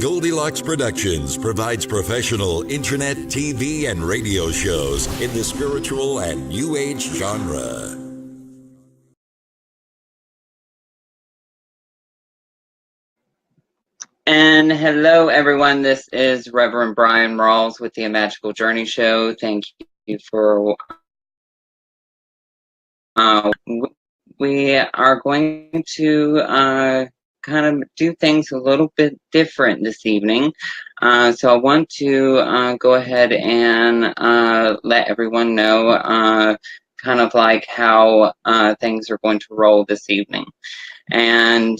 Goldylocks Productions provides professional internet, TV, and radio shows in the spiritual and New Age genre. And hello, everyone. This is Reverend Bryan Rawls with the Magickal Journey show. Thank you for. We are going to kind of do things a little bit different this evening. So I want to go ahead and let everyone know kind of like how things are going to roll this evening. And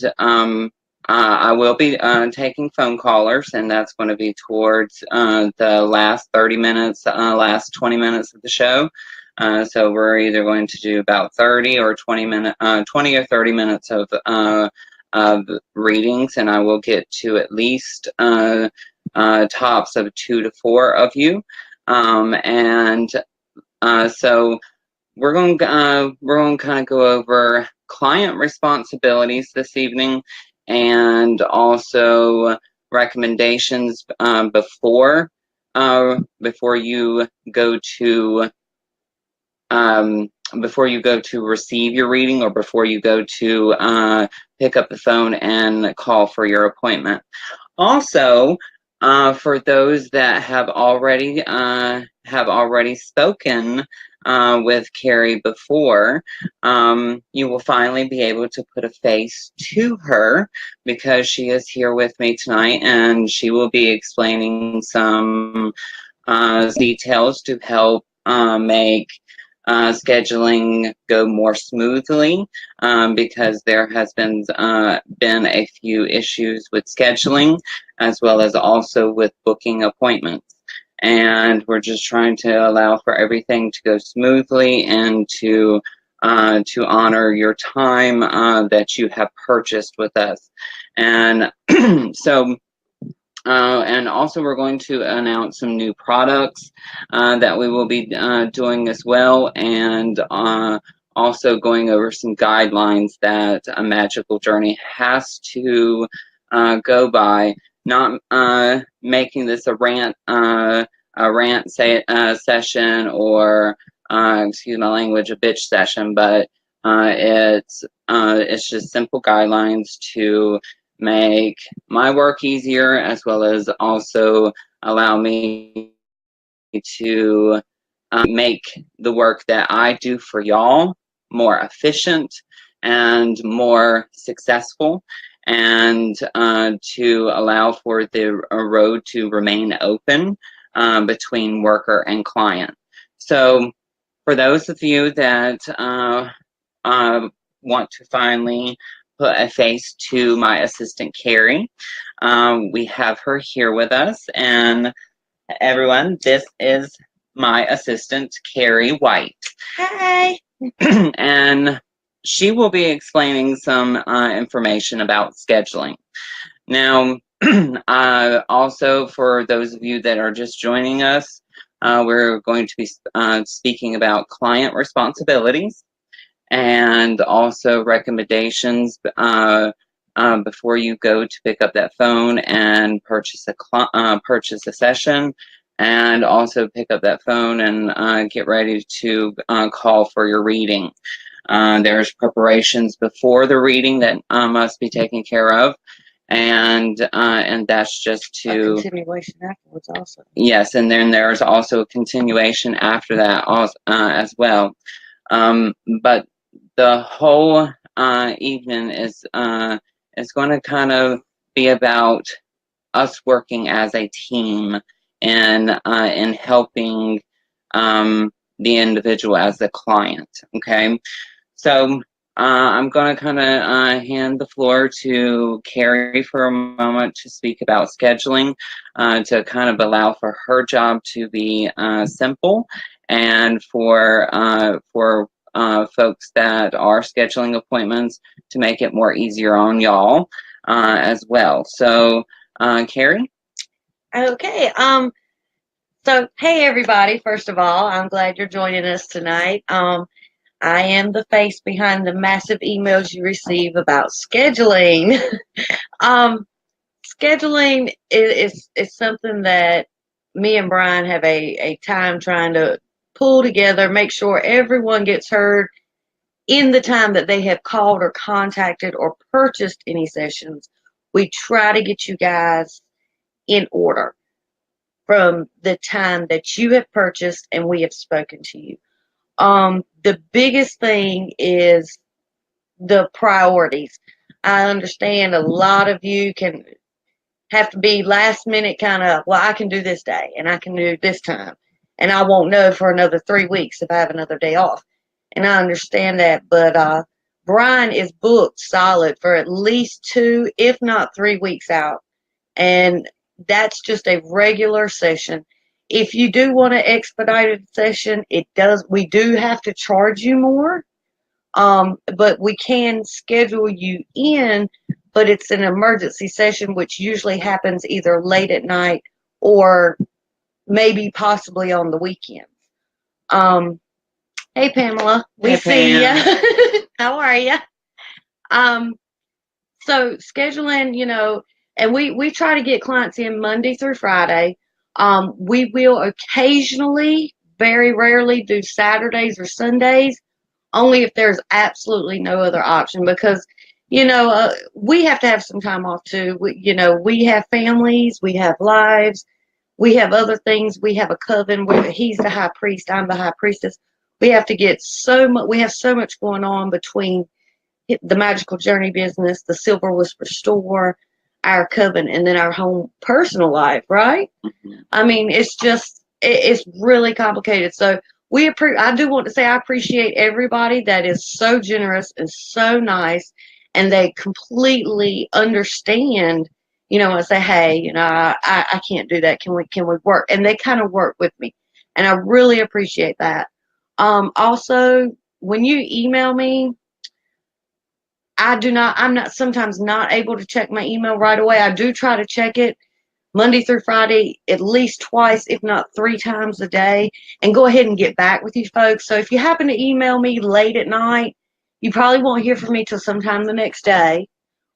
I will be taking phone callers, and that's going to be towards the last 30 minutes, last 20 minutes of the show. So we're either going to do about 20 or 30 minutes of readings, and I will get to at least tops of 2 to 4 of you. So we're going to kind of go over client responsibilities this evening, and also recommendations before you go to receive your reading, or before you go to pick up the phone and call for your appointment. Also, for those that have already spoken with Carrie before, you will finally be able to put a face to her, because she is here with me tonight, and she will be explaining some details to help make scheduling go more smoothly, because there has been a few issues with scheduling, as well as also with booking appointments. And we're just trying to allow for everything to go smoothly, and to honor your time that you have purchased with us. And so. And also, we're going to announce some new products that we will be doing as well, and also going over some guidelines that a Magickal Journey has to go by. Not making this a rant session, or excuse my language, a bitch session, but it's just simple guidelines to make my work easier, as well as also allow me to make the work that I do for y'all more efficient and more successful, and to allow for the road to remain open between worker and client. So for those of you that want to finally put a face to my assistant, Carrie, we have her here with us. And everyone, this is my assistant, Carrie White. Hi. And she will be explaining some information about scheduling. Now, also for those of you that are just joining us, we're going to be speaking about client responsibilities, and also recommendations before you go to pick up that phone and purchase a session, and also pick up that phone and get ready to call for your reading. There's preparations before the reading that must be taken care of, and that's just to a continuation afterwards also. Yes, and then there's also a continuation after that as well. But the whole evening is going to kind of be about us working as a team, and in helping the individual as the client. Okay, so I'm going to kind of hand the floor to Carrie for a moment to speak about scheduling, to kind of allow for her job to be simple, and for folks that are scheduling appointments to make it more easier on y'all as well. So, Carrie? Okay. So, hey, everybody. First of all, I'm glad you're joining us tonight. I am the face behind the massive emails you receive about scheduling. scheduling is something that me and Bryan have a time trying to pull together, make sure everyone gets heard in the time that they have called or contacted or purchased any sessions. We try to get you guys in order from the time that you have purchased and we have spoken to you. The biggest thing is the priorities. I understand a lot of you can have to be last minute kind of, well, I can do this day and I can do this time. And I won't know for another 3 weeks if I have another day off. And I understand that. But Bryan is booked solid for at least 2, if not 3 weeks out. And that's just a regular session. If you do want an expedited session, we do have to charge you more. But we can schedule you in, but it's an emergency session, which usually happens either late at night or maybe possibly on the weekends. Hey, Pamela, we see you. How are you? So scheduling, and we try to get clients in Monday through Friday. We will occasionally, very rarely, do Saturdays or Sundays, only if there's absolutely no other option, because we have to have some time off too. We have families, we have lives, we have other things. We have a coven. He's the high priest, I'm the high priestess. We have to get so much. We have so much going on between the Magickal Journey business, the Silver Whisper store, our coven, and then our home personal life. Right? Mm-hmm. I mean, it's really complicated. So I do want to say I appreciate everybody that is so generous and so nice, and they completely understand, and say, hey, I can't do that. Can we work? And they kind of work with me, and I really appreciate that. Also, when you email me, I'm not sometimes not able to check my email right away. I do try to check it Monday through Friday, at least twice, if not 3 times a day, and go ahead and get back with you folks. So if you happen to email me late at night, you probably won't hear from me till sometime the next day.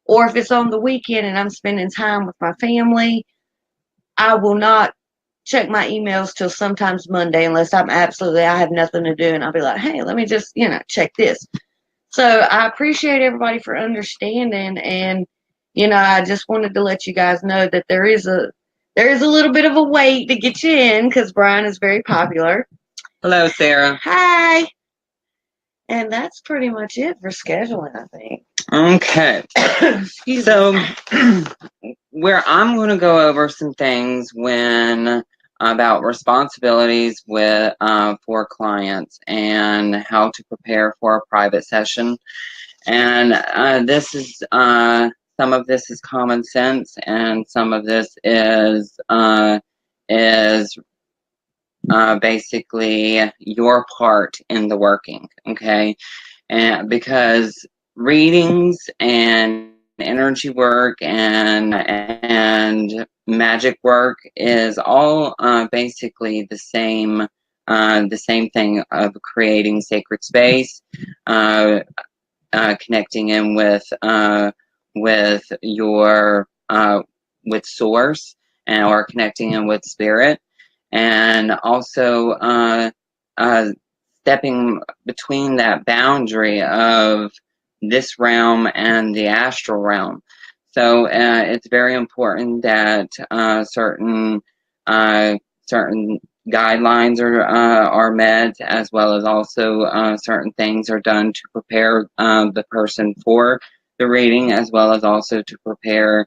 Or if it's on the weekend and I'm spending time with my family, I will not check my emails till sometimes Monday unless I have nothing to do, and I'll be like, hey, let me just, check this. So I appreciate everybody for understanding, and I just wanted to let you guys know that there is a little bit of a wait to get you in because Bryan is very popular. Hello, Sarah. Hi. And that's pretty much it for scheduling, I think. Okay. So where I'm going to go over some things about responsibilities for clients and how to prepare for a private session. And this is some of this is common sense, and some of this is basically your part in the working. Okay, and because readings and energy work and magic work is all basically the same thing of creating sacred space, connecting in with your with source, or connecting in with spirit, and also stepping between that boundary of this realm and the astral realm. So it's very important that certain guidelines are met, as well as also certain things are done to prepare the person for the reading, as well as also to prepare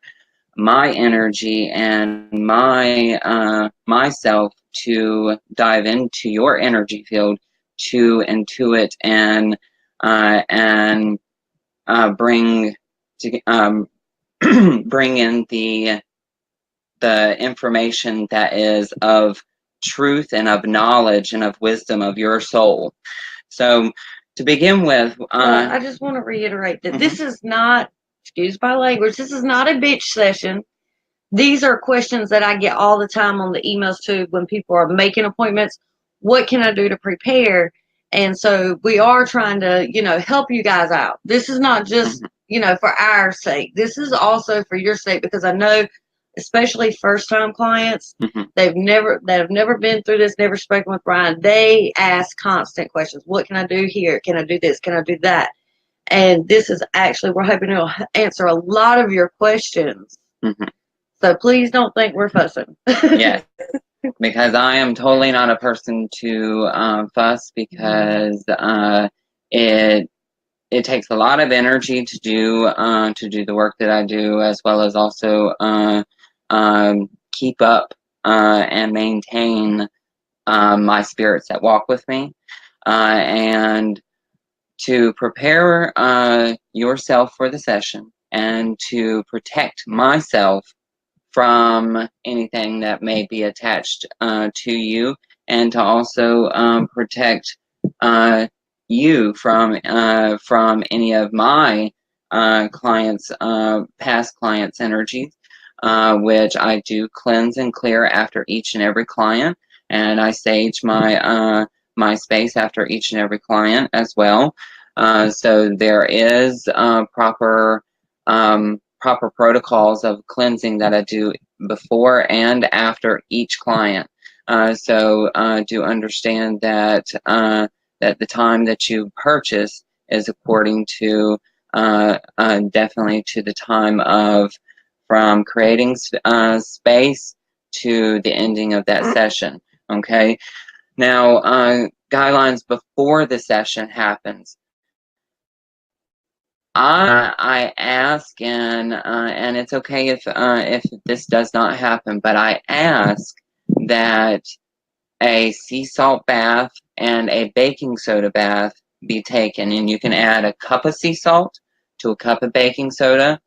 my energy and my myself to dive into your energy field, to intuit and bring in the information that is of truth and of knowledge and of wisdom of your soul. So to begin with, I just want to reiterate that this is not, excuse my language, this is not a bitch session. These are questions that I get all the time on the emails too when people are making appointments. What can I do to prepare? And so we are trying to, help you guys out. This is not just, for our sake. This is also for your sake, because I know especially first time clients, Mm-hmm. that have never been through this, never spoken with Bryan, they ask constant questions. What can I do here? Can I do this? Can I do that? And this is actually, we're hoping it'll answer a lot of your questions. Mm-hmm. So please don't think we're fussing. Yes, because I am totally not a person to fuss, because it takes a lot of energy to do the work that I do, as well as also keep up and maintain my spirits that walk with me, and to prepare yourself for the session, and to protect myself from anything that may be attached to you, and to also protect you from any of my clients, past clients' energies, which I do cleanse and clear after each and every client, and I sage my space after each and every client as well. So there is proper protocols of cleansing that I do before and after each client. So do understand that that the time that you purchase is according to definitely to the time of from creating space to the ending of that session. Okay. Now, guidelines before the session happens. I ask, and it's okay if this does not happen, but I ask that a sea salt bath and a baking soda bath be taken, and you can add a cup of sea salt to a cup of baking soda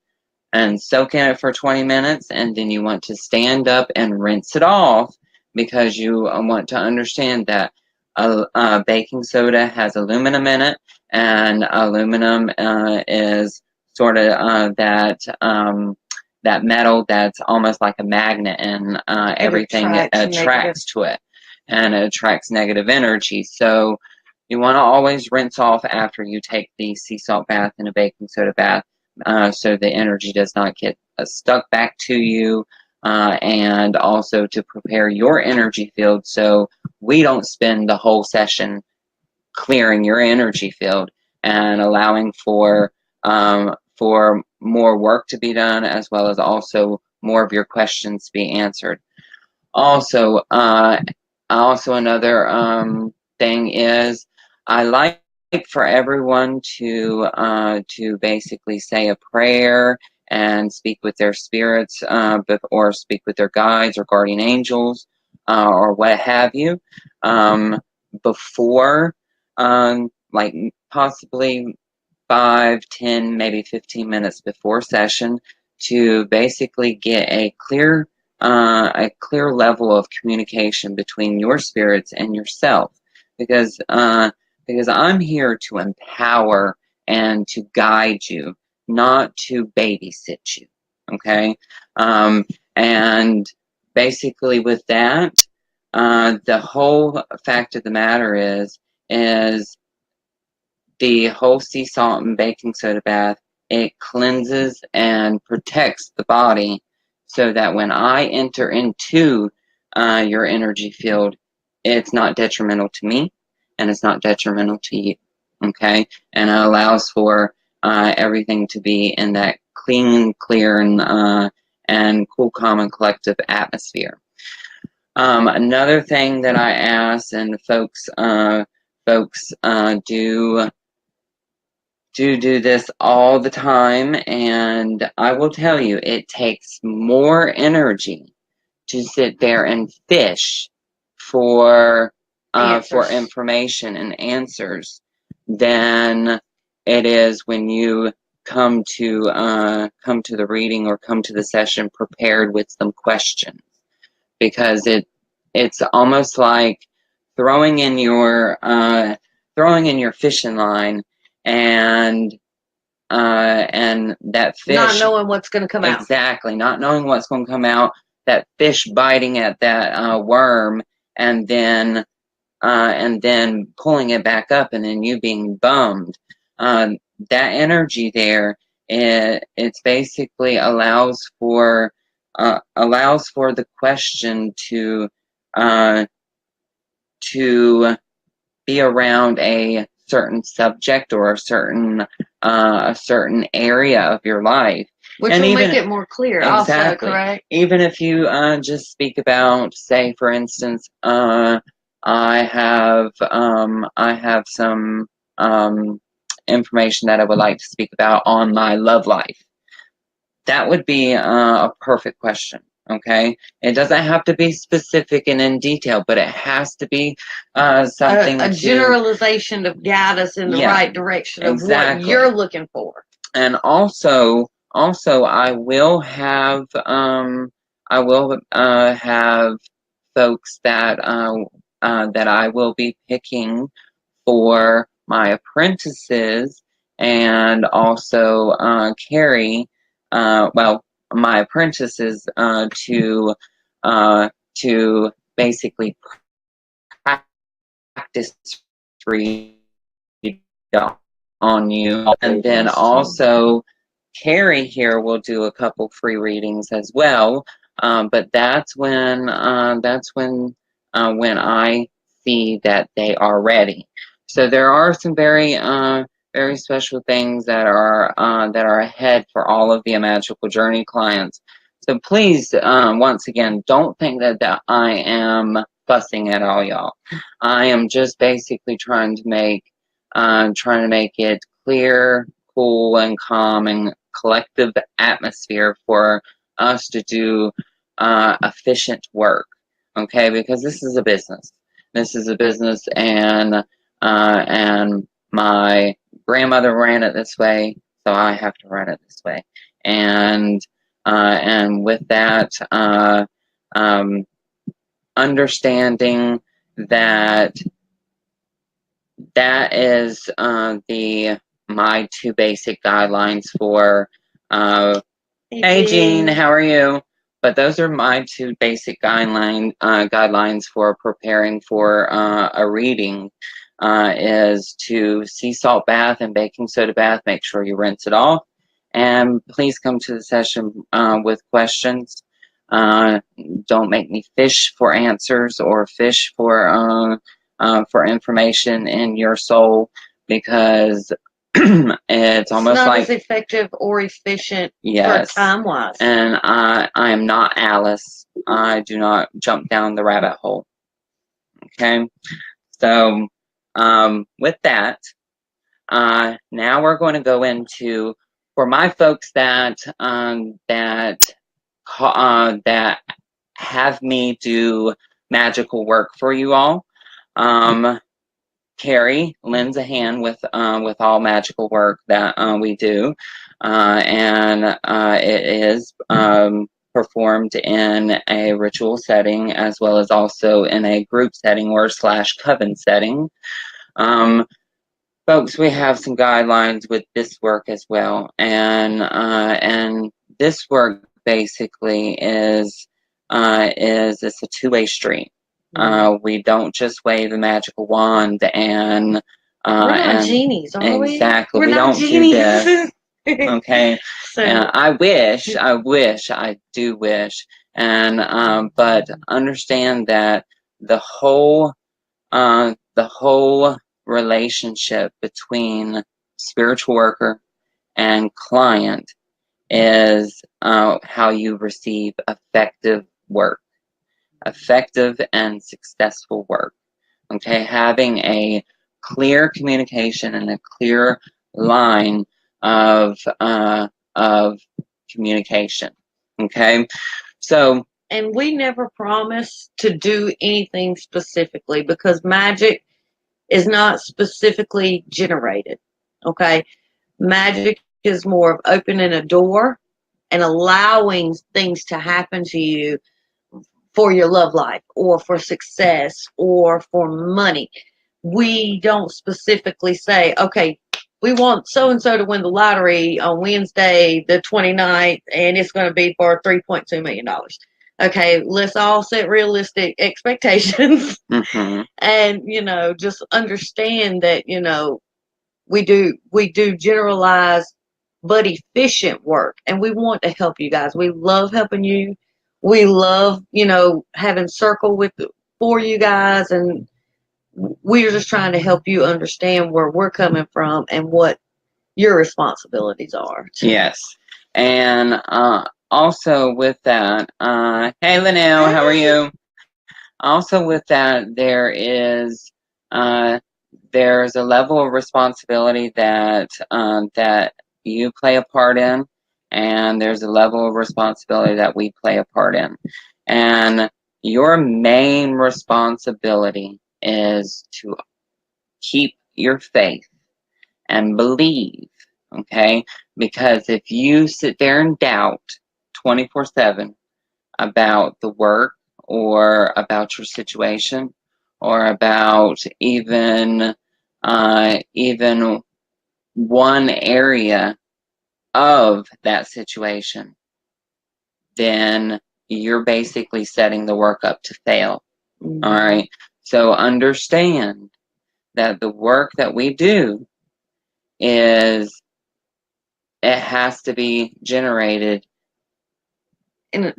and soak in it for 20 minutes, and then you want to stand up and rinse it off, because you want to understand that baking soda has aluminum in it, and aluminum is sort of that metal that's almost like a magnet, and everything attracts to it, and it attracts negative energy. So you want to always rinse off after you take the sea salt bath and a baking soda bath, so the energy does not get stuck back to you, and also to prepare your energy field so we don't spend the whole session clearing your energy field and allowing for more work to be done, as well as also more of your questions to be answered. Also, another thing is, I like for everyone to basically say a prayer and speak with their spirits, or speak with their guides or guardian angels, or what have you, before, like possibly 5, 10, maybe 15 minutes before session, to basically get a clear level of communication between your spirits and yourself, because I'm here to empower and to guide you, not to babysit you. Okay, and basically with that, the whole fact of the matter is the whole sea salt and baking soda bath, it cleanses and protects the body, so that when I enter into your energy field, it's not detrimental to me, and it's not detrimental to you. Okay, and it allows for everything to be in that clean, clear, and cool, calm, and collective atmosphere. Another thing that I ask, and folks do this all the time, and I will tell you, it takes more energy to sit there and fish for information and answers than it is when you come to the reading or come to the session prepared with some questions, because it's almost like throwing in your fishing line, and that fish, not knowing what's going to come out. Exactly, not knowing what's going to come out. That fish biting at that worm, and then pulling it back up, and then you being bummed. That energy there, it's basically allows for allows for the question uh, to be around a certain subject or a certain area of your life. Which and will even make it more clear exactly, also, correct? even if you just speak about, say, for instance, I have some information that I would like to speak about on my love life. That would be a perfect question. Okay, it doesn't have to be specific and in detail, but it has to be something A generalization to guide us in the right direction of what you're looking for. And also I will have folks that that I will be picking for my apprentices, and also Carrie, well, my apprentices to basically practice read on you. And then also Carrie here will do a couple free readings as well. But that's when I see that they are ready. So there are some very special things that are ahead for all of the Magickal Journey clients. So please, once again, don't think that I am fussing at all, y'all. I am just basically trying to make it clear, cool, and calm, and collective atmosphere for us to do efficient work. Okay, because this is a business. This is a business, and my grandmother ran it this way, so I have to run it this way. And with that, understanding that is my two basic guidelines for hey Jean, how are you? But those are my two basic guidelines for preparing for a reading. Is to sea salt bath and baking soda bath. Make sure you rinse it off, and please come to the session with questions. Don't make me fish for answers or fish for information in your soul, because it's almost not like as effective or efficient yes, for time wise. And I am not Alice. I do not jump down the rabbit hole. Okay, so with that, now we're going to go into, for my folks that have me do magical work for you all. Carrie lends a hand with all magical work that we do, and it is performed in a ritual setting as well as also in a group setting or / coven setting. Folks, we have some guidelines with this work as well, and this work basically is it's a two-way street. We don't just wave a magical wand and we're not genies, are we? exactly. We're we not don't genies. do this. Okay. So I do wish, and but understand that the whole relationship between spiritual worker and client is how you receive effective and successful work. Okay, having a clear communication and a clear line of communication. Okay, so. And we never promise to do anything specifically, because magic is not specifically generated. Okay, magic is more of opening a door and allowing things to happen to you for your love life or for success or for money. We don't specifically say, okay, we want so-and-so to win the lottery on Wednesday, the 29th, and it's going to be for $3.2 million. Okay, let's all set realistic expectations. Mm-hmm. And, just understand that, we do generalize but efficient work. And we want to help you guys. We love helping you. We love, having circle for you guys. And we're just trying to help you understand where we're coming from and what your responsibilities are. Yes. And also with that, hey Linnell, how are you? Also with that, there's a level of responsibility that that you play a part in, and there's a level of responsibility that we play a part in. And your main responsibility is to keep your faith and believe, okay? Because if you sit there and doubt 24/7 about the work or about your situation or about even one area of that situation, then you're basically setting the work up to fail. Mm-hmm. All right. So understand that the work that we do it has to be generated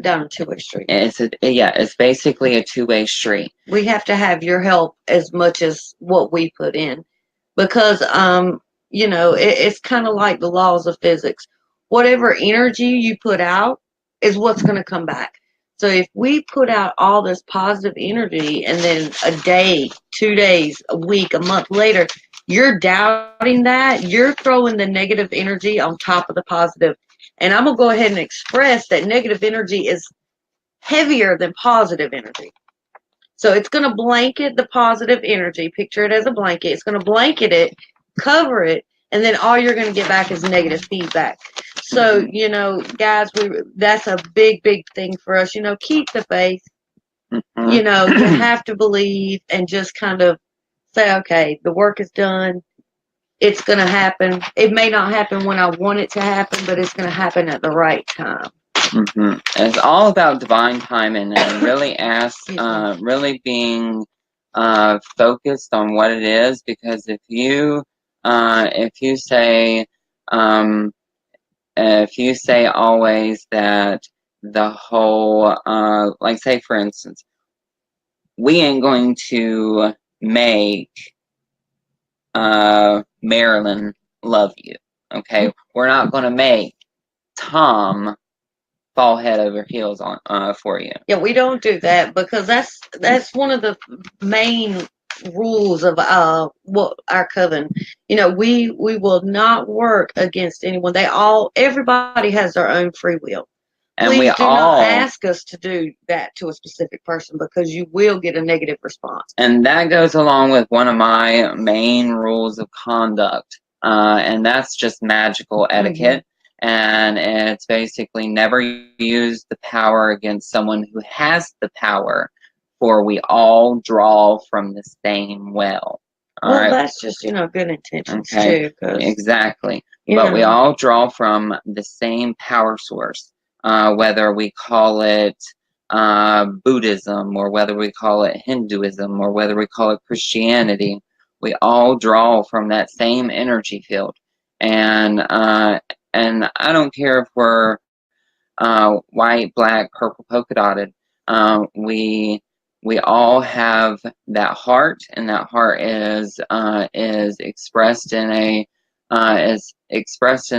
down a two-way street. It's basically a two-way street. We have to have your help as much as what we put in, because it's kind of like the laws of physics. Whatever energy you put out is what's going to come back. So if we put out all this positive energy and then a day, 2 days, a week, a month later, you're doubting that, you're throwing the negative energy on top of the positive. And I'm going to go ahead and express that negative energy is heavier than positive energy. So it's going to blanket the positive energy. Picture it as a blanket. It's going to blanket it, cover it, and then all you're going to get back is negative feedback. So, guys, that's a big, big thing for us. Keep the faith. You have to believe and just kind of say, okay, the work is done. It's going to happen. It may not happen when I want it to happen, but it's going to happen at the right time. Mm-hmm. It's all about divine timing and really really being focused on what it is. Because if you say always that the whole like, say for instance, we ain't going to make Marilyn love you. Okay, we're not going to make Tom fall head over heels on for you. Yeah, we don't do that, because that's one of the main rules of what our coven. We will not work against anyone. Everybody has their own free will. And Please do not ask us to do that to a specific person, because you will get a negative response. And that goes along with one of my main rules of conduct, and that's just magical etiquette. Mm-hmm. And it's basically never use the power against someone who has the power, for we all draw from the same well. All right? That's just, good intentions too. Exactly. But we all draw from the same power source, whether we call it Buddhism, or whether we call it Hinduism, or whether we call it Christianity. We all draw from that same energy field. And I don't care if we're white, black, purple, polka dotted. We all have that heart, and that heart is expressed in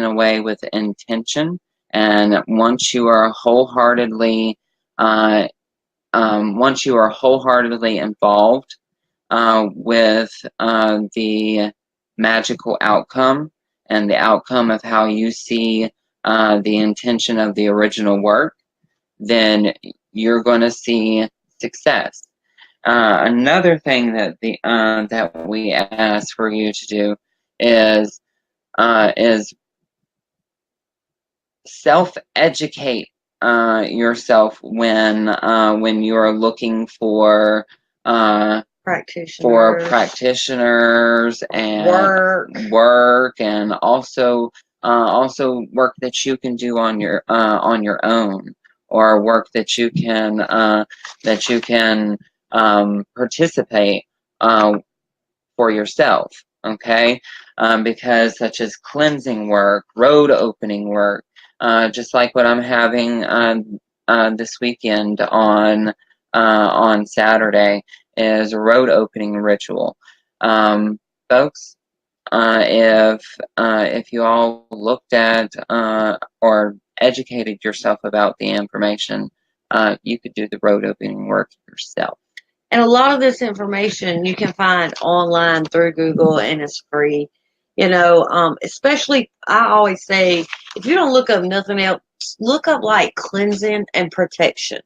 a way with intention. And once you are wholeheartedly involved with the magical outcome, and the outcome of how you see the intention of the original work, then you're going to see success. Another thing that that we ask for you to do is self-educate yourself when you're looking for practitioners and work, and also work that you can do on your own, or work that you can participate for yourself. Okay, because such as cleansing work, road opening work, just like what I'm having this weekend on Saturday is a road opening ritual. Folks, if you all looked at or educated yourself about the information, you could do the road opening work yourself. And a lot of this information you can find online through Google, and it's free. Especially, I always say, if you don't look up nothing else, look up like cleansing and protection,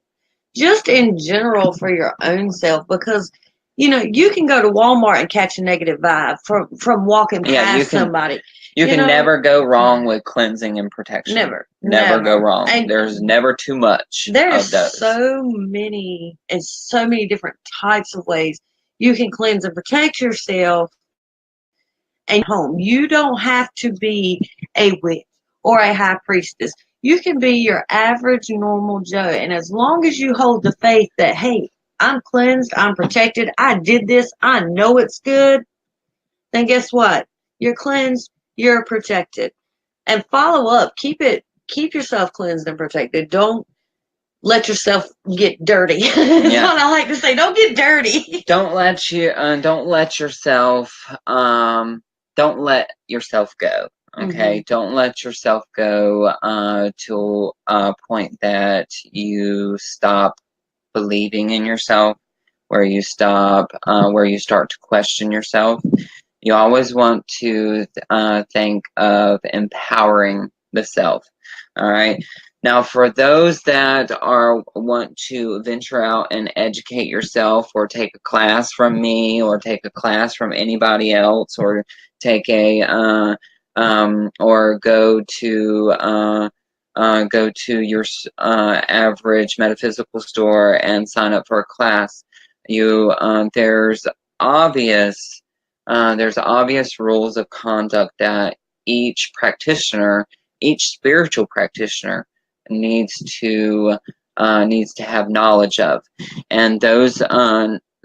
just in general for your own self, because you can go to Walmart and catch a negative vibe from walking past somebody. You can never go wrong with cleansing and protection. Never go wrong. And there's never too much of those. So many and so many different types of ways you can cleanse and protect yourself and home. You don't have to be a witch or a high priestess. You can be your average normal Joe. And as long as you hold the faith that, hey, I'm cleansed, I'm protected, I did this, I know it's good, then guess what? You're cleansed, you're protected. And follow up. Keep yourself cleansed and protected. Don't let yourself get dirty. Yeah. What I like to say, don't get dirty. Don't let yourself go. Okay, don't let yourself go to a point that you stop believing in yourself, where you start to question yourself. You always want to think of empowering the self. All right. Now, for those that want to venture out and educate yourself, or take a class from me, or take a class from anybody else, or take or go to your average metaphysical store and sign up for a class, there's obvious rules of conduct that each spiritual practitioner needs to have knowledge of, and those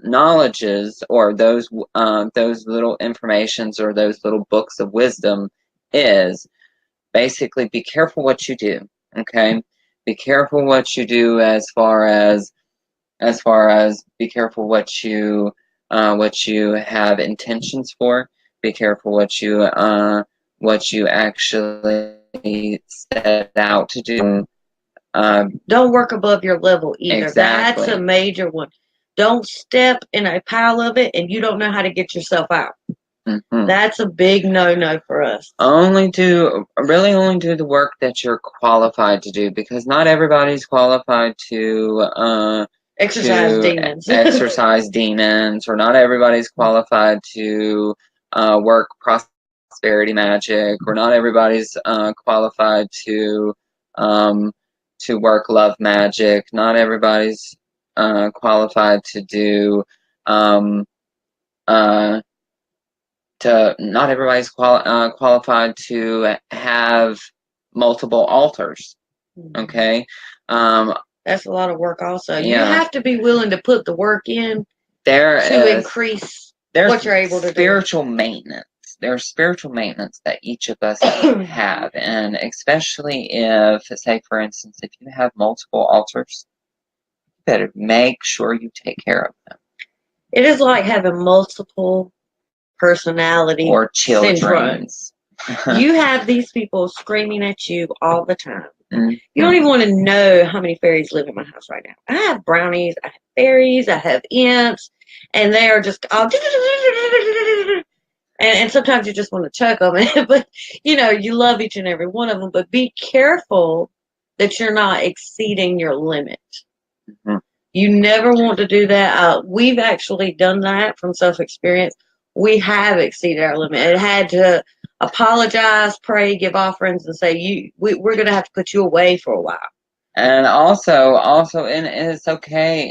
knowledges, or those little informations, or those little books of wisdom, is basically, be careful what you do. Okay, be careful what you do, as far as be careful what you have intentions for. Be careful what you actually set out to do. Don't work above your level either. Exactly. That's a major one. Don't step in a pile of it and you don't know how to get yourself out. That's a big no-no for us. Only do the work that you're qualified to do, because not everybody's qualified to exercise demons. Exercise demons, or not everybody's qualified to work prosperity magic, or not everybody's qualified to work love magic. Not everybody's qualified to do not everybody's qualified to have multiple altars. Okay. That's a lot of work also. Yeah. You have to be willing to put the work in increase what you're able to do. Spiritual maintenance. There's spiritual maintenance that each of us have. And especially if, say, for instance, if you have multiple altars, you better make sure you take care of them. It is like having multiple personality or children. You have these people screaming at you all the time. You don't even want to know how many fairies live in my house right now. I have brownies, I have fairies, I have imps, and they are just all and sometimes you just want to choke them. But you love each and every one of them. But be careful that you're not exceeding your limit. You never want to do that. We've actually done that from self-experience. We have exceeded our limit. It had to apologize, pray, give offerings, and say, we're going to have to put you away for a while. And also, and it's okay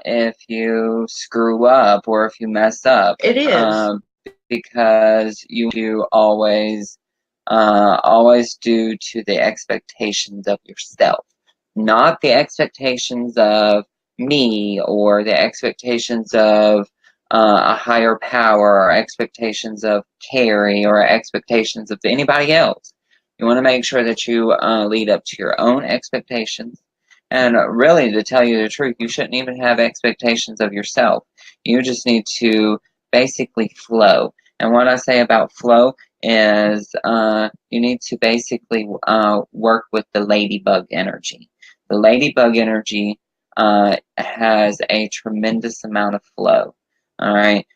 if you screw up or if you mess up. It is. Because you always do to the expectations of yourself, not the expectations of me, or the expectations of a higher power, or expectations of Carrie, or expectations of anybody else. You want to make sure that you lead up to your own expectations. And really, to tell you the truth, you shouldn't even have expectations of yourself. You just need to basically flow. And what I say about flow is you need to basically work with the ladybug energy. The ladybug energy has a tremendous amount of flow, all right,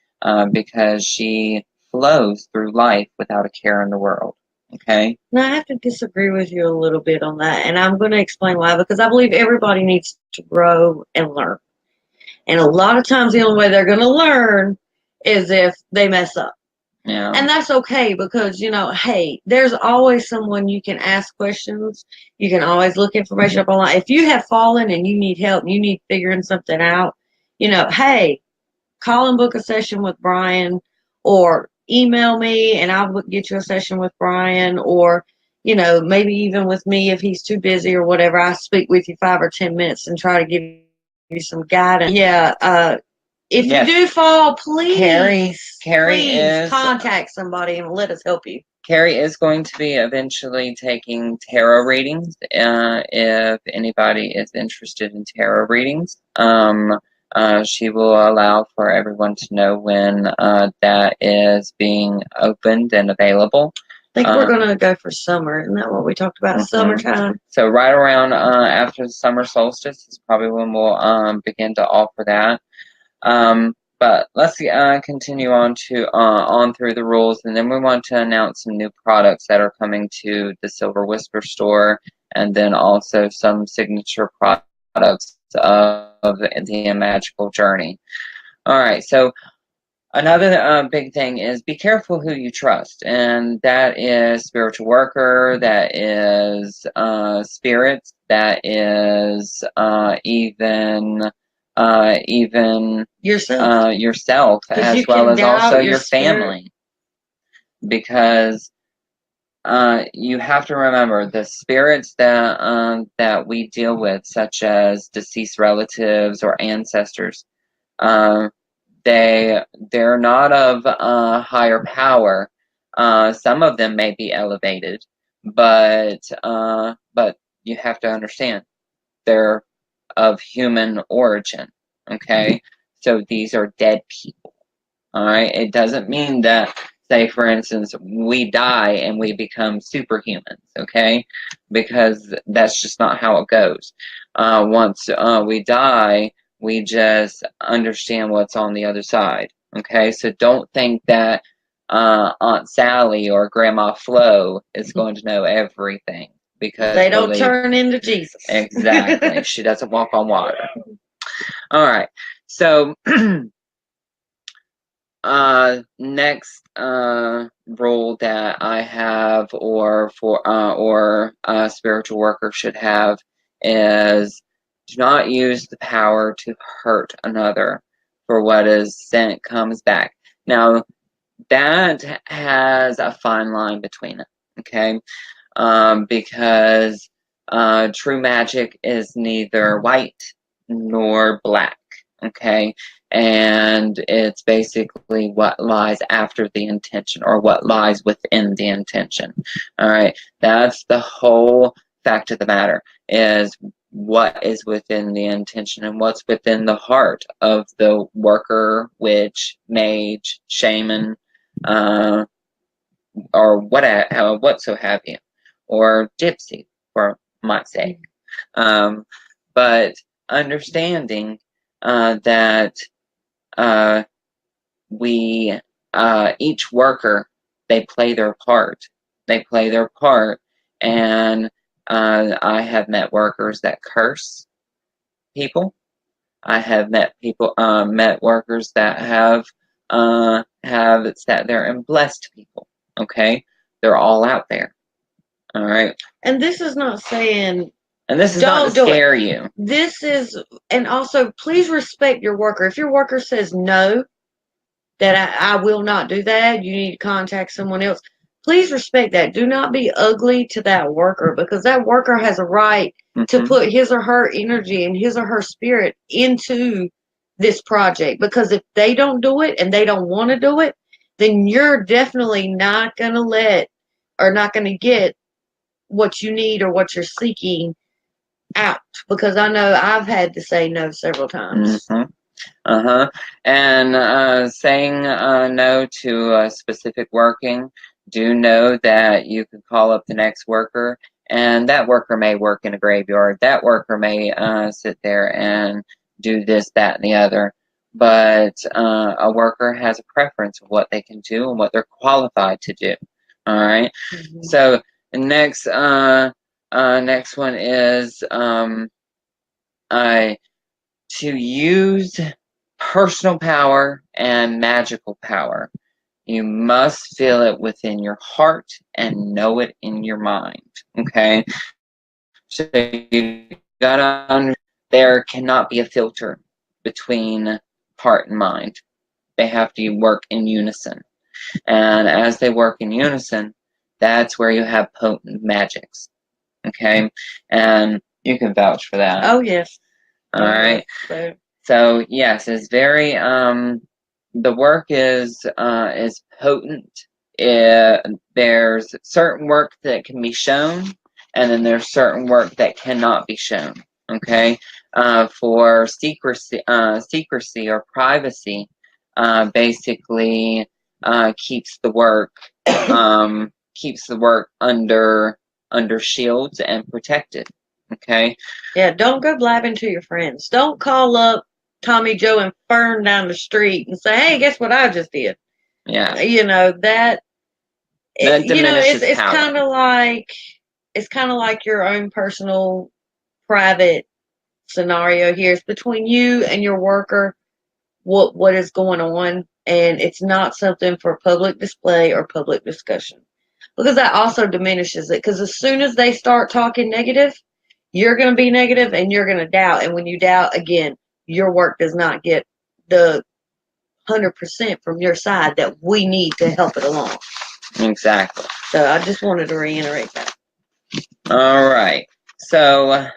because she flows through life without a care in the world. Okay. Now, I have to disagree with you a little bit on that, and I'm going to explain why. Because I believe everybody needs to grow and learn. And a lot of times, the only way they're going to learn is if they mess up. Yeah. And that's okay, because, you know, hey, there's always someone you can ask questions. You can always look information up online. If you have fallen and you need help, and you need figuring something out, you know, hey, call and book a session with Bryan, or email me and I'll get you a session with Bryan, or, you know, maybe even with me if he's too busy or whatever. I speak with you 5 or 10 minutes and try to give you some guidance. Yeah. If Yes. you do fall, please, Carrie is contact somebody and let us help you. Carrie is going to be eventually taking tarot readings. If anybody is interested in tarot readings, she will allow for everyone to know when that is being opened and available. I think we're going to go for summer. Isn't that what we talked about? Summertime. So right around after the summer solstice is probably when we'll begin to offer that. But let's continue on through the rules, and then we want to announce some new products that are coming to the Silver Whisper store, and then also some signature products of the Magickal Journey. All right, so another big thing is be careful who you trust, and that is spiritual worker, that is spirits, that is even yourself, as well as also your family, because you have to remember the spirits that we deal with, such as deceased relatives or ancestors. They're not of higher power. Some of them may be elevated, but you have to understand they're of human origin. Okay, so these are dead people. All right, it doesn't mean that, say for instance, we die and we become superhumans. Okay, because that's just not how it goes. Once we die, we just understand what's on the other side. Okay, so don't think that Aunt Sally or Grandma Flo is going to know everything, because they don't turn into Jesus. Exactly. She doesn't walk on water. All right. So next rule that I have, or a spiritual worker should have, is do not use the power to hurt another, for what is sent comes back. Now, that has a fine line between it, okay? Because true magic is neither white nor black, okay? And it's basically what lies after the intention, or what lies within the intention. All right, that's the whole fact of the matter, is what is within the intention and what's within the heart of the worker, witch, mage, shaman, or what so have you, or gypsy, for my sake. But understanding that we, each worker, they play their part. They play their part, and I have met workers that curse people. I have met workers that have sat there and blessed people. Okay, they're all out there. All right. And this is not saying. And this is not to scare you. This is, and also please respect your worker. If your worker says no, that I will not do that, you need to contact someone else. Please respect that. Do not be ugly to that worker, because that worker has a right to put his or her energy and his or her spirit into this project. Because if they don't do it and they don't want to do it, then you're definitely not going to not going to get what you need or what you're seeking out. Because I know I've had to say no several times. And saying no to specific working, do know that you can call up the next worker, and that worker may work in a graveyard. That worker may sit there and do this, that, and the other. But a worker has a preference of what they can do and what they're qualified to do. All right. So the next one is to use personal power and magical power. You must feel it within your heart and know it in your mind. Okay? So you gotta there cannot be a filter between heart and mind. They have to work in unison. And as they work in unison, that's where you have potent magics. Okay? And you can vouch for that. Oh, yes. All right. So yes, it's very the work is potent. There's certain work that can be shown, and then there's certain work that cannot be shown. Okay, for secrecy or privacy, basically keeps the work under shields and protected. Okay. Yeah, don't go blabbing to your friends. Don't call up Tommy, Joe, and Fern down the street and say, "Hey, guess what I just did?" Yeah. You know that. Diminishes it's power. It's kind of like your own personal, private scenario here. It's between you and your worker. What is going on, and it's not something for public display or public discussion, because that also diminishes it. Because as soon as they start talking negative, you're going to be negative and you're going to doubt. And when you doubt, again, your work does not get the 100% from your side that we need to help it along. Exactly. So I just wanted to reiterate that. All right. So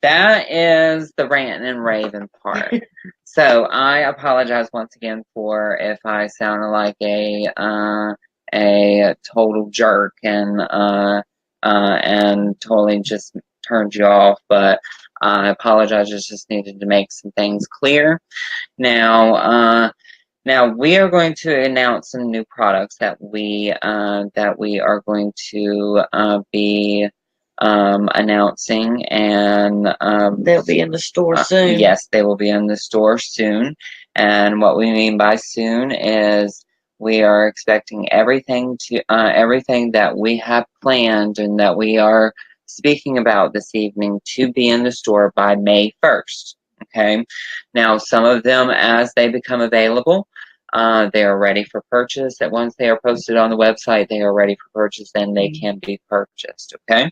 that is the rant and raving part. So I apologize once again for if I sounded like a total jerk and totally just turned you off, but I apologize. I just needed to make some things clear. Now we are going to announce some new products that we are going to be announcing, and they'll be in the store soon. Yes, they will be in the store soon. And what we mean by soon is we are expecting everything that we have planned and that we are speaking about this evening to be in the store by May 1st. Okay. Now, some of them, as they become available, they are ready for purchase. That once they are posted on the website, they are ready for purchase, and they can be purchased. Okay.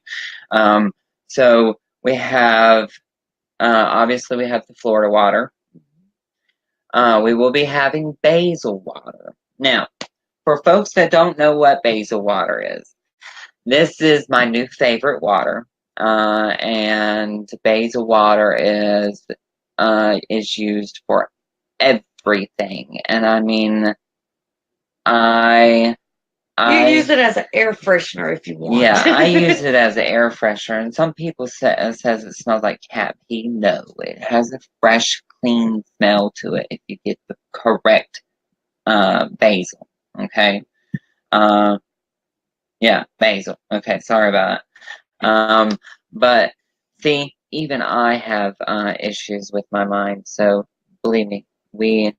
So we have, obviously, we have the Florida water. We will be having basil water. Now, for folks that don't know what basil water is, this is my new favorite water. And basil water is used for everything. And I mean, you use it as an air freshener if you want. Yeah, I use it as an air freshener. And some people says it smells like cat pee. No, it has a fresh, clean smell to it if you get the correct basil. Okay. Yeah, basil. Okay, sorry about that. But see, even I have issues with my mind. So believe me, we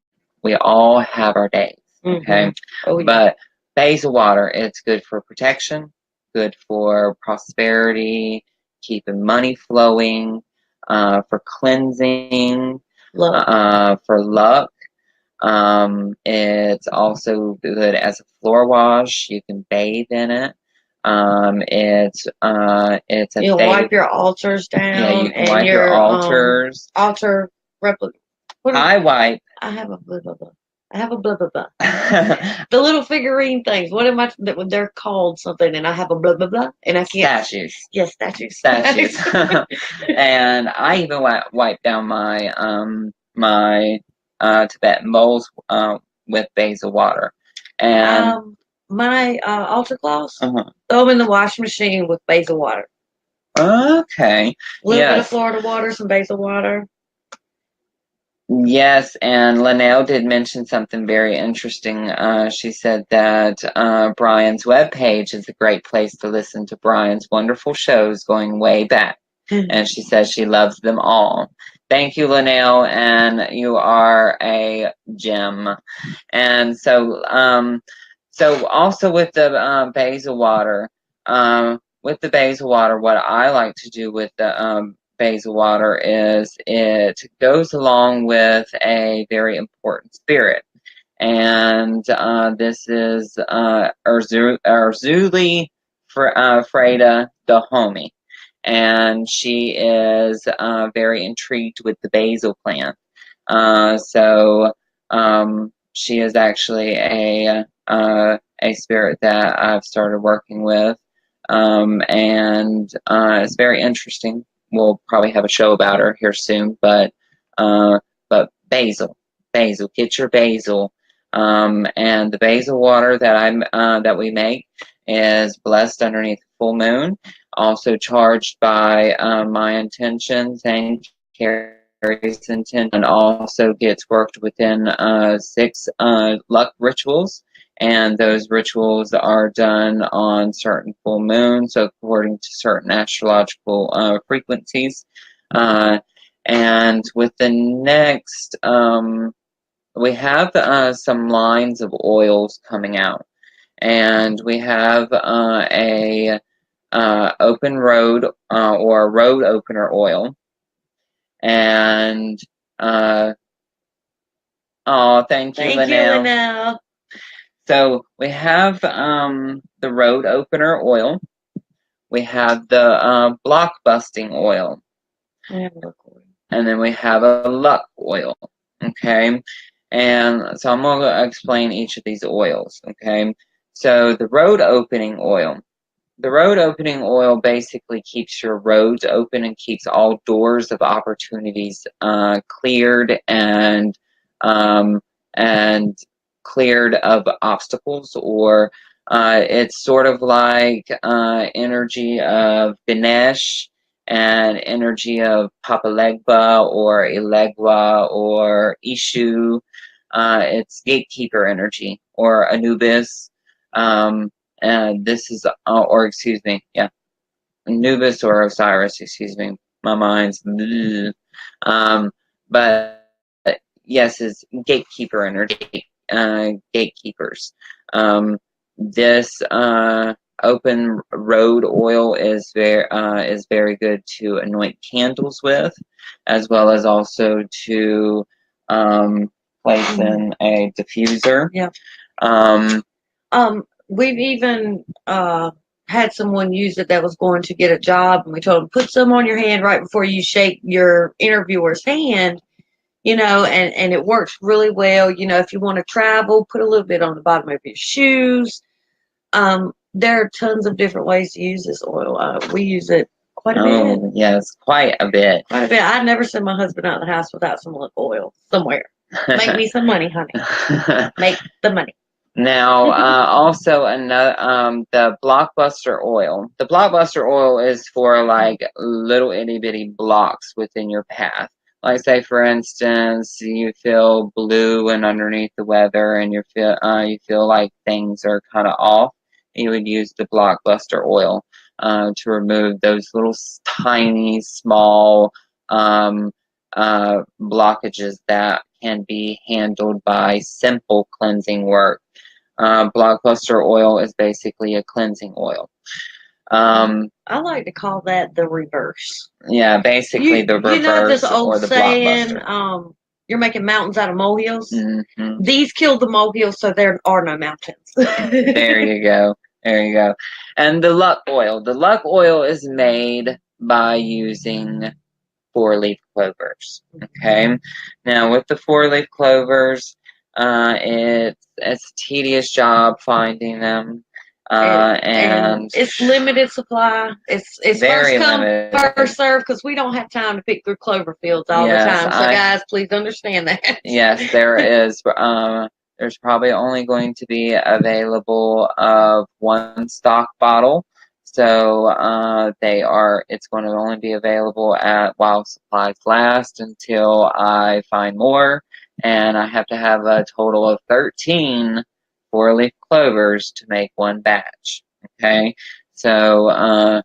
all have our days. Okay. Oh, yeah. But basil water, it's good for protection, good for prosperity, keeping money flowing, for cleansing, for luck. It's also good as a floor wash. You can bathe in it. It's a you'll wipe your altars down. Yeah, you can wipe your altars. Altar replica. I wipe. I have a blah blah blah. I have a blah blah blah. The little figurine things. What am I? They're called something, and I have a blah blah blah, and I can't. Statues. Yes, statues. And I even wipe down my my Tibetan bowls with basil water. And my altar cloths, uh-huh. throw them in the washing machine with basil water. Okay. A little bit of Yes. Florida water, some basil water. Yes, and Linnell did mention something very interesting. She said that Bryan's webpage is a great place to listen to Bryan's wonderful shows going way back. And she says she loves them all. Thank you, Linnell, and you are a gem. And so, also with the basil water, what I like to do with the basil water is it goes along with a very important spirit. And this is Urzuli Freda Dahomey. And she is very intrigued with the basil plant. She is actually a spirit that I've started working with, and it's very interesting. We'll probably have a show about her here soon, but basil, get your basil, and the basil water that we make is blessed underneath the full moon, also charged by my intentions and Carrie's intention, and also gets worked within 6 luck rituals. And those rituals are done on certain full moons, according to certain astrological frequencies. And with the next, we have some lines of oils coming out. And we have a open road or a road opener oil. And thank you, Linnell. So we have the road opener oil. We have the block busting oil. And then we have a luck oil. Okay. And so I'm going to explain each of these oils. Okay. So the road opening oil. The road opening oil basically keeps your roads open and keeps all doors of opportunities cleared and cleared of obstacles, or it's sort of like energy of Ganesh and energy of Papalegba or Elegua or Ishu. It's gatekeeper energy, or Anubis. This is, or excuse me, yeah, Anubis or Osiris, excuse me, my mind's, but yes, it's gatekeeper energy, gatekeepers. This open road oil is very good to anoint candles with, as well as also to place in a diffuser. Yeah. We've even had someone use it that was going to get a job, and we told them, put some on your hand right before you shake your interviewer's hand, and it works really well. If you want to travel, put a little bit on the bottom of your shoes. There are tons of different ways to use this oil. We use it quite a bit. Yes, quite a bit. I'd never send my husband out of the house without some oil somewhere. Make me some money, honey. Make the money. Now, also another, the blockbuster oil. The blockbuster oil is for like little itty bitty blocks within your path. Like, say for instance, you feel blue and underneath the weather, and you feel like things are kind of off. You would use the blockbuster oil to remove those little tiny, small blockages that can be handled by simple cleansing work. Blockbuster oil is basically a cleansing oil. I like to call that the reverse. Yeah, basically the reverse, this old or the saying, blockbuster. You're making mountains out of molehills. Mm-hmm. These killed the molehills, so there are no mountains. There you go. There you go. And the luck oil. The luck oil is made by using 4-leaf clovers. Okay. Now with the 4-leaf clovers, it's a tedious job finding them, And it's limited supply. It's very first come, limited. first serve, because we don't have time to pick through clover fields all the time. So guys, please understand that. Yes, there is. There's probably only going to be available of one stock bottle. So it's going to only be available while supplies last until I find more. And I have to have a total of 13 four-leaf clovers to make one batch. Okay, so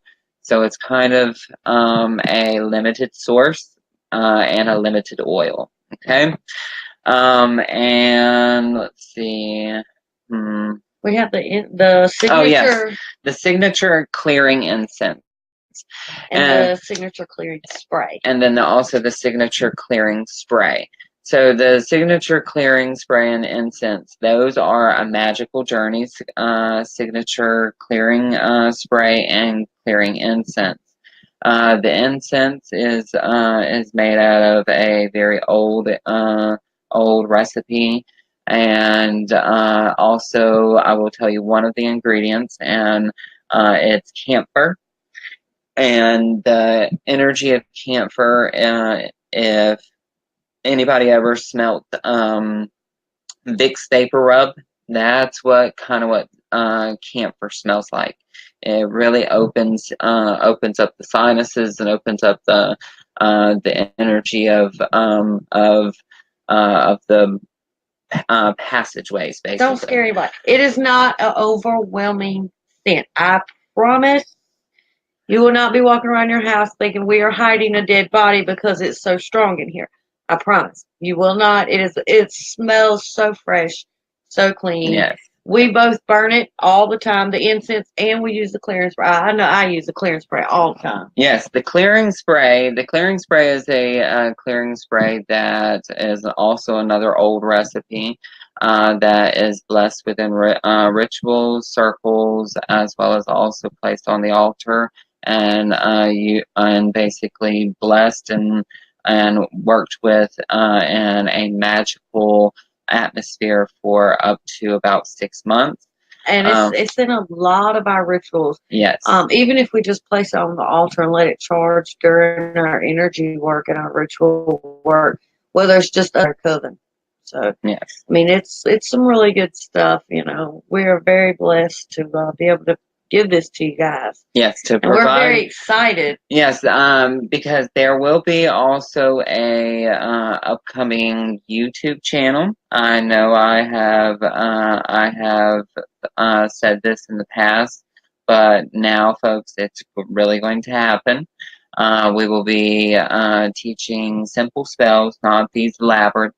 it's kind of a limited source and a limited oil. Okay, and let's see. We have the signature. Oh yes, the signature clearing incense. And the signature clearing spray. And then also the signature clearing spray. So the signature clearing spray and incense, those are a Magickal Journey signature clearing spray and clearing incense. The incense is made out of a very old recipe, and also I will tell you one of the ingredients, and it's camphor. And the energy of camphor, if anybody ever smelt Vicks Vapor Rub, that's what camphor smells like. It really opens up the sinuses and opens up the energy of the passageways, basically. Don't scare anybody. It is not an overwhelming scent. I promise. You will not be walking around your house thinking we are hiding a dead body because it's so strong in here. I promise. You will not. It smells so fresh, so clean. Yes. We both burn it all the time, the incense, and we use the clearing spray. I know I use the clearing spray all the time. Yes, the clearing spray. The clearing spray is a clearing spray that is also another old recipe that is blessed within rituals, circles, as well as also placed on the altar, and basically blessed and worked with in a magical atmosphere for up to about 6 months. And it's in a lot of our rituals. Yes. Even if we just place it on the altar and let it charge during our energy work and our ritual work, whether it's just our coven. So yes, I mean it's some really good stuff. You know, we are very blessed to be able to give this to you guys. Yes, to provide. And we're very excited. Yes, because there will be also a upcoming YouTube channel. I know I have said this in the past, but now, folks, it's really going to happen. We will be teaching simple spells, not these elaborate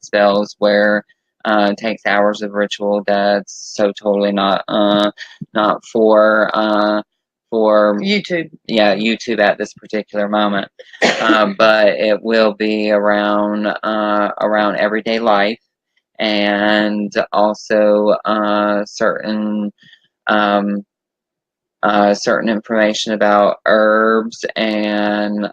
spells where it takes hours of ritual. That's so totally not for YouTube. Yeah, YouTube at this particular moment. But it will be around everyday life, and also certain information about herbs and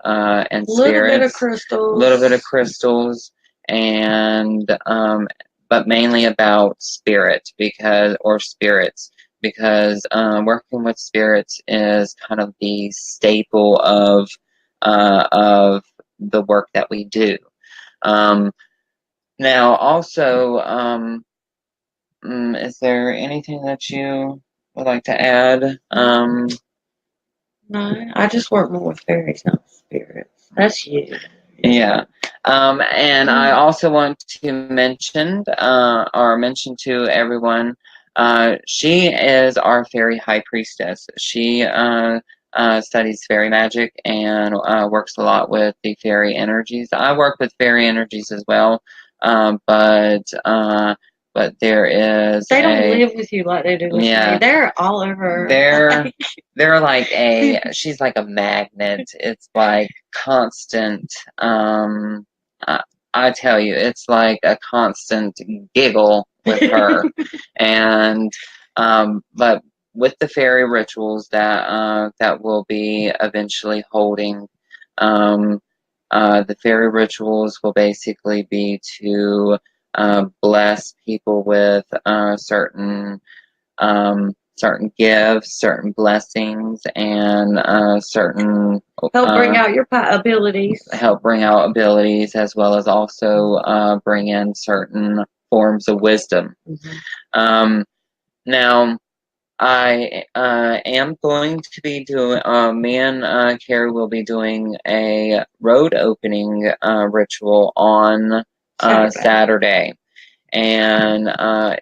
spirits, little bit of crystals, and but mainly about spirits, because working with spirits is kind of the staple of the work that we do. Now, also, is there anything that you would like to add? No, I just work more with fairies, not spirits. That's you. Yeah. And I also want to mention to everyone, she is our fairy high priestess. She studies fairy magic and works a lot with the fairy energies. I work with fairy energies as well, but there is. They don't live with you like they do with me. They're all over. They're like she's like a magnet. It's like constant. I tell you, it's like a constant giggle with her, and but with the fairy rituals that we'll be eventually holding, the fairy rituals will basically be to bless people with certain certain gifts, certain blessings, and certain help bring out your abilities. Help bring out abilities, as well as also bring in certain forms of wisdom. Mm-hmm. Now, I am going to be doing, me and Carrie will be doing a road opening ritual on Saturday. And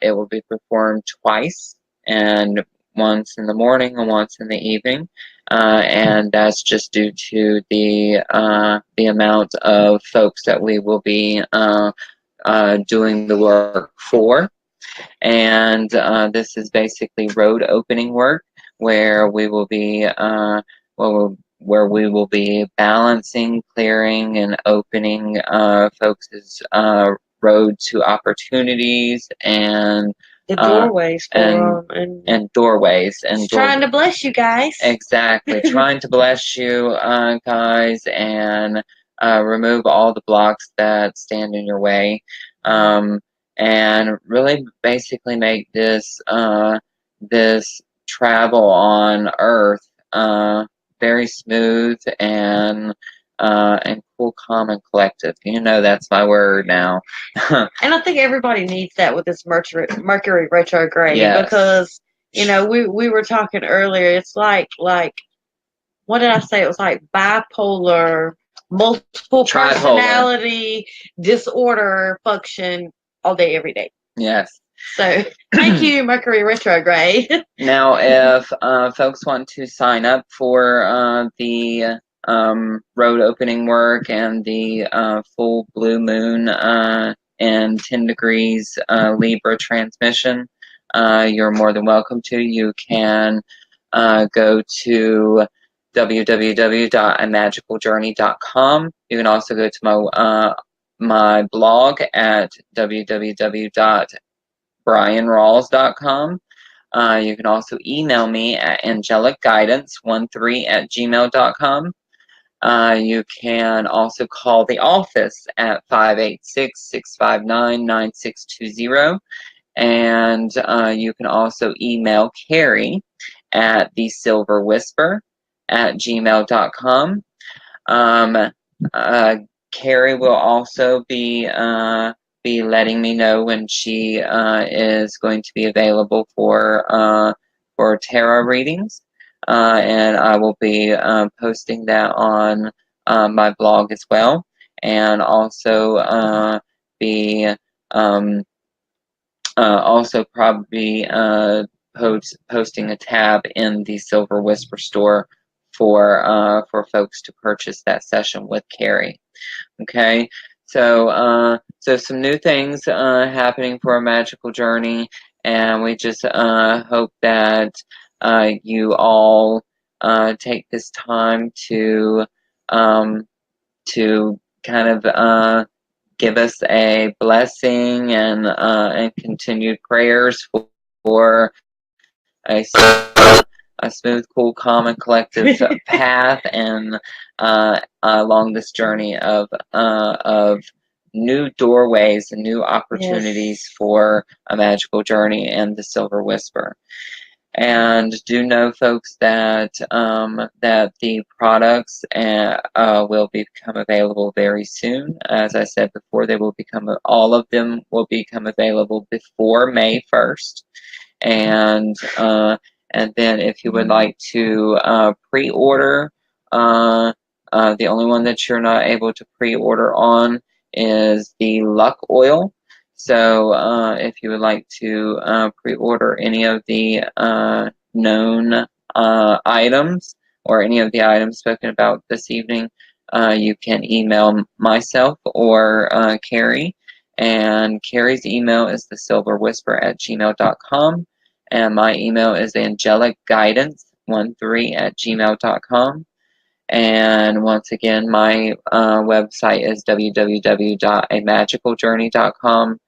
it will be performed twice, and once in the morning and once in the evening. And that's just due to the amount of folks that we will be doing the work for. And this is basically road opening work, where we will be where we will be balancing, clearing, and opening folks' road to opportunities and the doorways for them, and doorways, and trying to bless you guys. Exactly, trying to bless you guys, and remove all the blocks that stand in your way. And really basically make this this travel on Earth very smooth and cool, calm, and collective. You know, that's my word now. And I think everybody needs that with this Mercury retrograde. Yes. Because you know, we were talking earlier. It's like what did I say? It was like bipolar, multiple personality disorder function all day, every day. Yes. So thank you, Mercury retrograde. Now, if folks want to sign up for the road opening work and the full blue moon and 10 degrees Libra transmission, you're more than welcome to. You can go to www.amagicaljourney.com. You can also go to my blog at www.bryanrawls.com. You can also email me at angelicguidance13@gmail.com. You can also call the office at 586-659-9620. And you can also email Carrie at thesilverwhisper@gmail.com. Carrie will also be letting me know when she is going to be available for tarot readings, and I will be posting that on my blog as well, and also be also probably posting a tab in the Silver Whisper store for folks to purchase that session with Carrie. Okay, so some new things happening for a magical journey, and we just hope that you all take this time to kind of give us a blessing and continued prayers for a smooth, cool, calm, and collective path, and along this journey of new doorways and new opportunities for a magical journey and the Silver Whisper. And do know, folks, that that the products will become available very soon. As I said before, all of them will become available before May 1st. And then if you would like to pre-order, the only one that you're not able to pre-order on is the luck oil. So if you would like to pre-order any of the known items, or any of the items spoken about this evening, you can email myself or Carrie. And Carrie's email is thesilverwhisper@gmail.com. And my email is angelicguidance13@gmail.com. And once again, my website is www.amagicaljourney.com.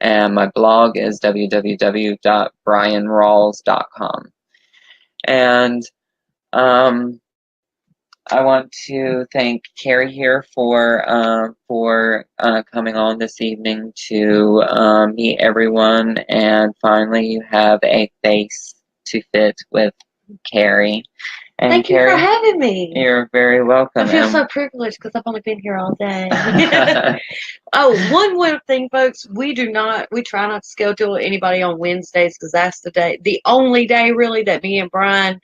And my blog is www.bryanrawls.com. And I want to thank Carrie here for coming on this evening to meet everyone, and finally you have a face to fit with Carrie. And Thank you for having me. You're very welcome. I feel so privileged because I've only been here all day. Oh, one more thing, folks. We try not to schedule anybody on Wednesdays because that's the only day really that me and Bryan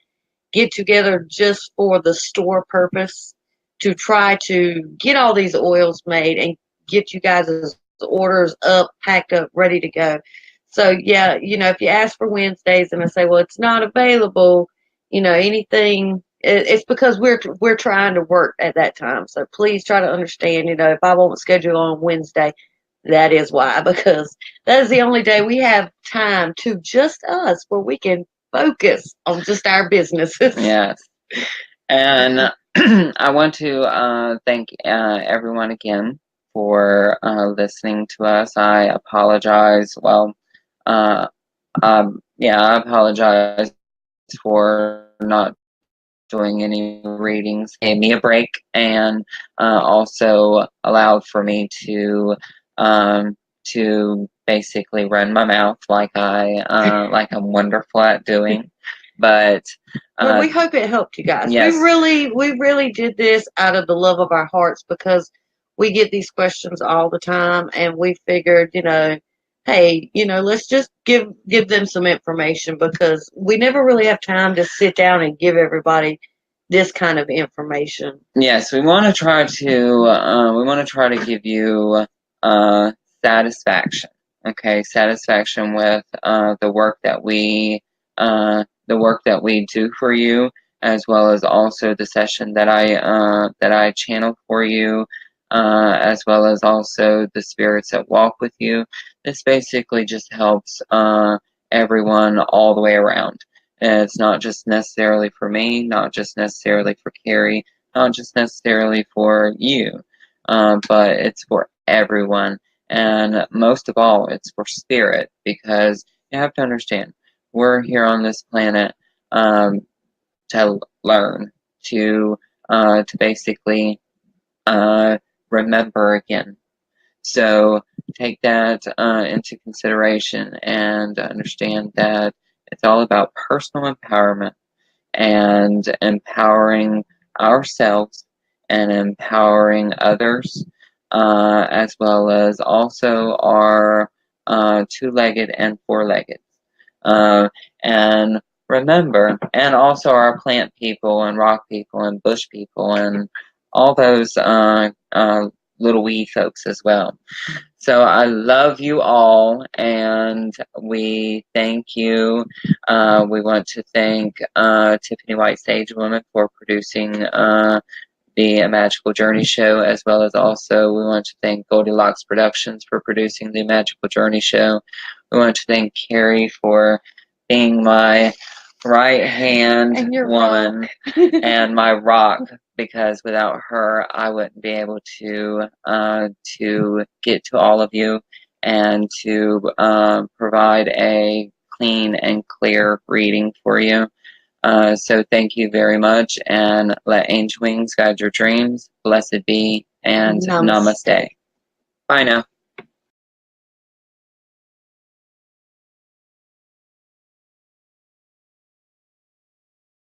get together just for the store purpose to try to get all these oils made and get you guys' orders up, packed up, ready to go. So yeah, if you ask for Wednesdays and I say, well, it's not available, anything, it's because we're trying to work at that time. So please try to understand, if I won't schedule on Wednesday, that is why, because that is the only day we have time to just us where we can focus on just our businesses. Yes. And I want to thank everyone again for listening to us. I apologize. Well, I apologize for not doing any readings. Gave me a break and also allowed for me to basically run my mouth like I'm wonderful at doing. But well, we hope it helped you guys. Yes. We really did this out of the love of our hearts because we get these questions all the time, and we figured, hey, let's just give them some information because we never really have time to sit down and give everybody this kind of information. Yes, we want to try to give you satisfaction. Okay, satisfaction with the work that we do for you, as well as also the session that I channel for you, as well as also the spirits that walk with you. This basically just helps everyone all the way around. And it's not just necessarily for me, not just necessarily for Carrie, not just necessarily for you, but it's for everyone. And most of all, it's for spirit, because you have to understand, we're here on this planet to learn, to basically remember again. So take that into consideration and understand that it's all about personal empowerment and empowering ourselves and empowering others, as well as also our two-legged and four-legged. And remember, and also our plant people and rock people and bush people and all those little wee folks as well. So I love you all, and we thank you. We want to thank Tiffany White Sage Woman for producing the Magickal Journey show, as well as also we want to thank Goldylocks Productions for producing the Magickal Journey show. We want to thank Carrie for being my right-hand woman and my rock, because without her, I wouldn't be able to get to all of you and to provide a clean and clear reading for you. So thank you very much, and let angel wings guide your dreams. Blessed be, and namaste. Bye now.